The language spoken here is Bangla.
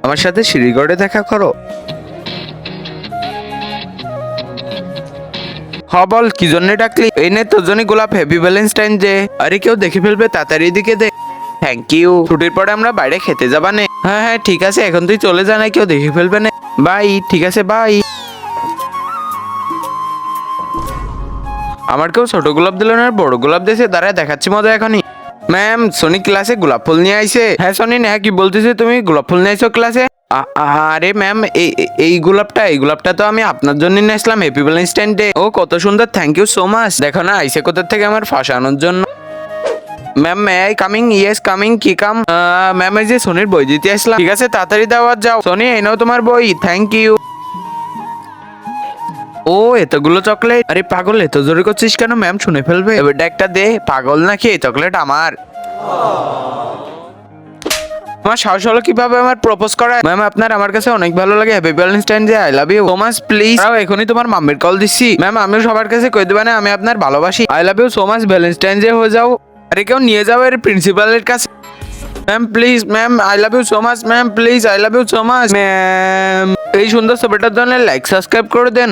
আমার সাথে শ্রীগড়ে দেখা করো। বল কি জন্য ডাকলি? এই নে তোর জন্য গোলাপ, হ্যাপি ভ্যালেন্টাইন ডে। আরে কেউ দেখে ফেলবে, তাড়াতাড়ি এদিকে দে। Thank you. ছুটির পরে আমরা বাইরে খেতে যাবা নে। হ্যাঁ হ্যাঁ ঠিক আছে, এখন তুই চলে যা, না কেউ দেখে ফেলবে না। বাই। ঠিক আছে বাই। আমার কেউ ছোট গোলাপ দিল না, বড় গোলাপ দিয়েছে, দাঁড়ায় দেখাচ্ছি মজা এখনই। ম্যাম সোনি ক্লাসে গোলাপ ফুল নিয়ে আইছে। হ্যাঁ সোনি, হ্যাঁ কি বলতেছে তুমি? গোলাপ ফুল নিয়ে আইছো ক্লাসে? আরে ম্যাম এই গোলাপটা তো আমি আপনার জন্য নিয়ে আসলাম, হ্যাপি ভ্যালেন্টাইন ডে। ও কত সুন্দর, থ্যাংক ইউ সো মাচ। দেখো না আইসে কোথা থেকে আমার ফাঁসানোর জন্য। Ma'am may I coming? Yes coming. কি কাম? ম্যাম এই যে সোনির বই দিতে আসলাম। ঠিক আছে তাড়াতাড়ি দাও যাও। সোনি এই নাও তোমার বই, থ্যাংক ইউ। ও এতগুলো চকলেট? আরে পাগল, এত জোরে করছিস কেন? ম্যাম শুনে ফেলবে। এবারটা একটা দে। পাগল নাকি? এই চকলেট আমার। আমার সাহস হলো কিভাবে আমার প্রপোজ করা? ম্যাম আপনার আমার কাছে অনেক ভালো লাগে, happy Valentine day, I love you so much please. এখনই তোমার মাম্মির কল দিচ্ছি। ম্যাম আমিও সবার কাছে কই দিবা না আমি আপনার ভালোবাসি, I love you so much, Valentine day হয়ে যাও। আরে কেউ নিয়ে যাও এর প্রিন্সিপালের কাছে। Ma'am please, ma'am I love you so much, ma'am please I love you so much. Ma'am এই সুন্দর ছবিটার জন্য লাইক সাবস্ক্রাইব করে দেন।